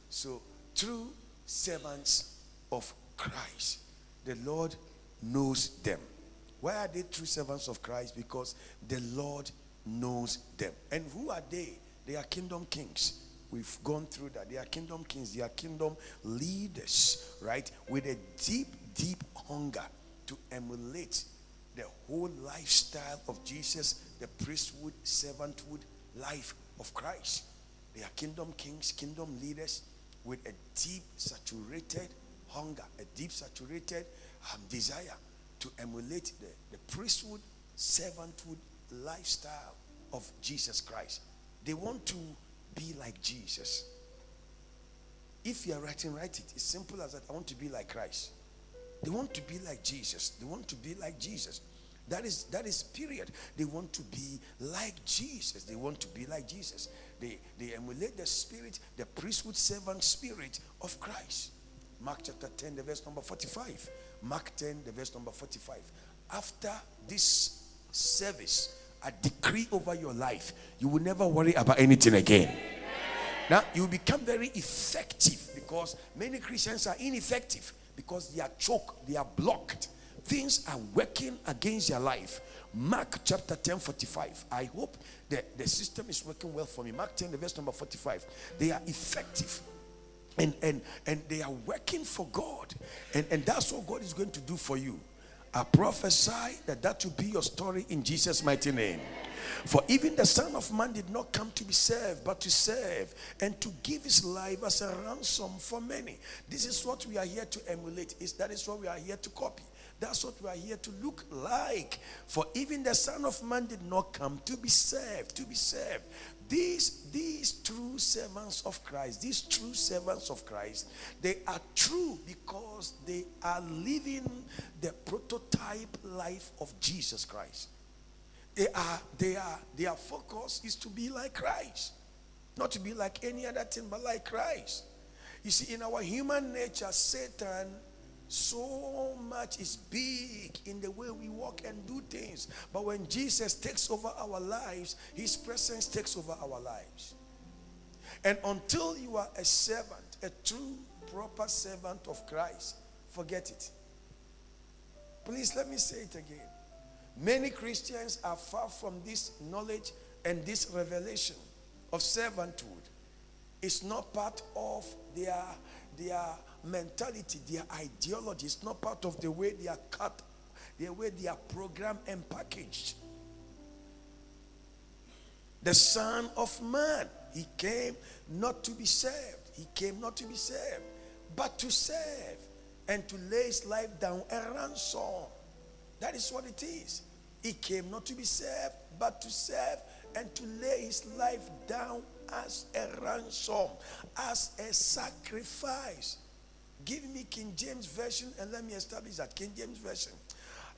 So true servants of Christ, the Lord knows them. Why are they true servants of Christ? Because the Lord knows them. And who are they? They are kingdom kings. We've gone through that. They are kingdom kings. They are kingdom leaders, right? With a deep, deep hunger to emulate the whole lifestyle of Jesus, the priesthood, servanthood life of Christ. They are kingdom kings, kingdom leaders with a deep, saturated hunger, a deep, saturated desire to emulate the priesthood, servanthood lifestyle of Jesus Christ. They want to be like Jesus. If you are writing, write it. It's simple as that. I want to be like Christ. They want to be like Jesus. They want to be like Jesus. That is period. They want to be like Jesus. They want to be like Jesus. They emulate the spirit, the priesthood servant spirit of Christ. Mark chapter 10, the verse number 45. Mark 10, the verse number 45. After this service, I decree over your life, you will never worry about anything again. Now, you will become very effective, because many Christians are ineffective because they are choked, they are blocked. Things are working against your life. Mark chapter 10, 45. I hope that the system is working well for me. Mark 10, the verse number 45. They are effective. And they are working for God. And that's what God is going to do for you. I prophesy that will be your story in Jesus' mighty name. For even the Son of Man did not come to be served, but to serve and to give his life as a ransom for many. This is what we are here to emulate. That is what we are here to copy. That's what we are here to look like. For even the Son of Man did not come to be served, to be served. These true servants of Christ, they are true because they are living the prototype life of Jesus Christ. Their focus is to be like Christ. Not to be like any other thing, but like Christ. You see, in our human nature, Satan so much is big in the way we walk and do things. But when Jesus takes over our lives, his presence takes over our lives. And until you are a servant, a true, proper servant of Christ, forget it. Please let me say it again. Many Christians are far from this knowledge and this revelation of servanthood. It's not part of their mentality, their ideology. It's not part of the way they are cut, the way they are programmed and packaged. The Son of Man, he came not to be served. He came not to be served, but to serve and to lay his life down a ransom. That is what it is. He came not to be served, but to serve and to lay his life down as a ransom, as a sacrifice. Give me King James Version and let me establish that. King James Version.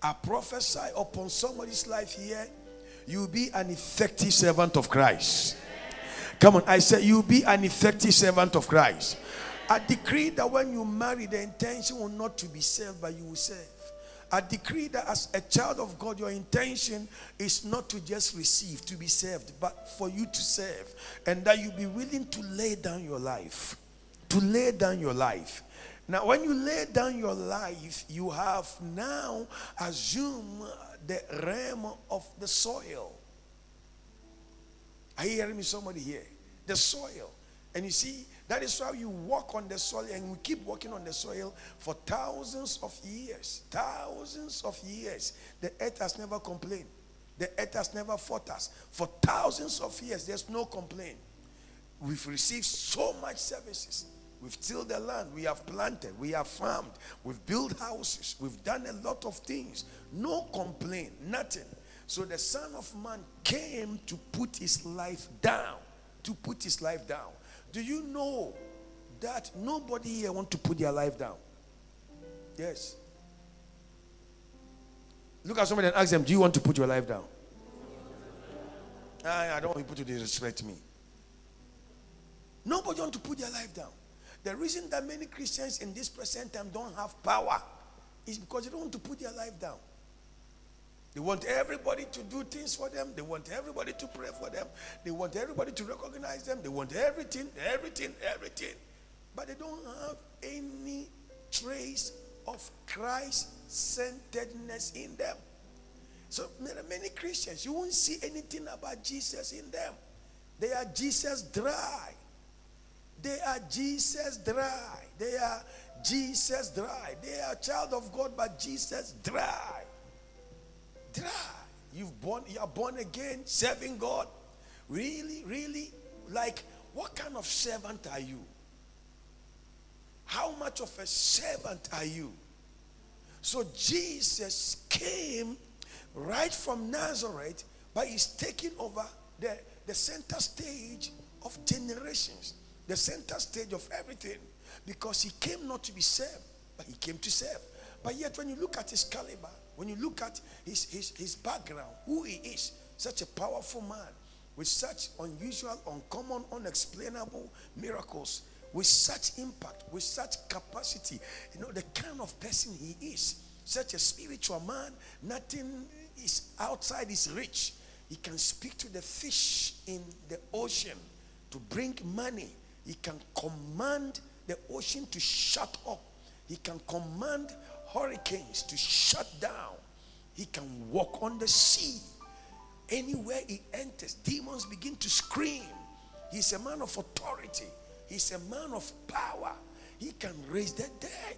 I prophesy upon somebody's life here, you'll be an effective servant of Christ. Come on, I said you'll be an effective servant of Christ. I decree that when you marry, the intention will not to be served, but you will serve. I decree that as a child of God, your intention is not to just receive, to be served, but for you to serve. And that you be willing to lay down your life. To lay down your life. Now, when you lay down your life, you have now assumed the realm of the soil. Are you hearing me, somebody here? The soil. And you see, that is why you walk on the soil, and we keep walking on the soil for thousands of years. Thousands of years. The earth has never complained. The earth has never fought us. For thousands of years, there's no complaint. We've received so much services. We've tilled the land. We have planted. We have farmed. We've built houses. We've done a lot of things. No complaint. Nothing. So the Son of Man came to put his life down. To put his life down. Do you know that nobody here wants to put their life down? Yes. Look at somebody and ask them, do you want to put your life down? I don't want people to disrespect me. Nobody wants to put their life down. The reason that many Christians in this present time don't have power is because they don't want to put their life down. They want everybody to do things for them. They want everybody to pray for them. They want everybody to recognize them. They want everything. But they don't have any trace of Christ-centeredness in them. So many Christians, you won't see anything about Jesus in them. They are Jesus dry. They are Jesus dry. They are Jesus dry. They are child of God, but Jesus dry. Dry. You are born again, serving God. Really? Like, what kind of servant are you? How much of a servant are you? So Jesus came right from Nazareth, but he's taking over the center stage of generations, the center stage of everything, because he came not to be served, but he came to serve. But yet when you look at his caliber, when you look at his background, who he is, such a powerful man with such unusual, uncommon, unexplainable miracles, with such impact, with such capacity, the kind of person he is, such a spiritual man, nothing is outside his reach. He can speak to the fish in the ocean to bring money. He can command the ocean to shut up. He can command hurricanes to shut down. He can walk on the sea. Anywhere he enters, demons begin to scream. He's a man of authority. He's a man of power. He can raise the dead.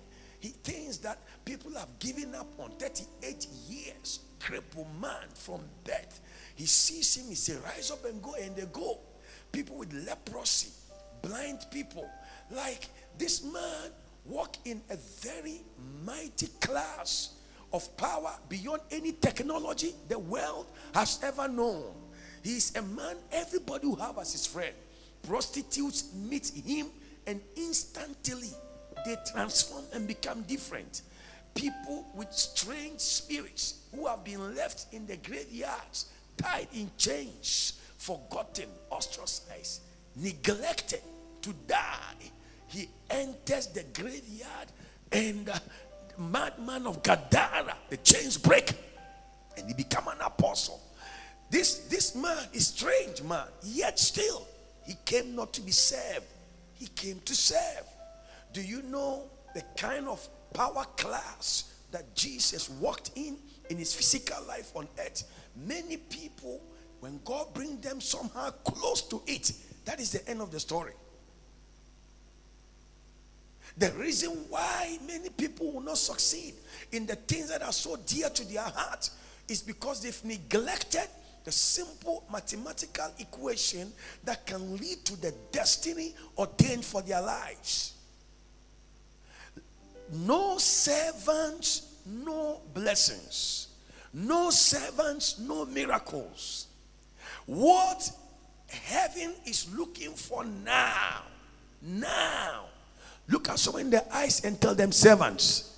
Things that people have given up on. 38 years, crippled man from birth. He sees him, he says, rise up and go, and they go. People with leprosy, blind people. Like, this man walk in a very mighty class of power beyond any technology the world has ever known. He is a man everybody will have as his friend. Prostitutes meet him and instantly they transform and become different. People with strange spirits who have been left in the graveyards, tied in chains, forgotten, ostracized, neglected to die. He enters the graveyard and the madman of Gadara, the chains break and he become an apostle. This man is strange man, yet still he came not to be served. He came to serve. Do you know the kind of power class that Jesus walked in his physical life on earth? Many people, when God brings them somehow close to it, that is the end of the story. The reason why many people will not succeed in the things that are so dear to their heart is because they've neglected the simple mathematical equation that can lead to the destiny ordained for their lives. No servants, no blessings. No servants, no miracles. What heaven is looking for now. Look at someone in the eyes and tell them servants.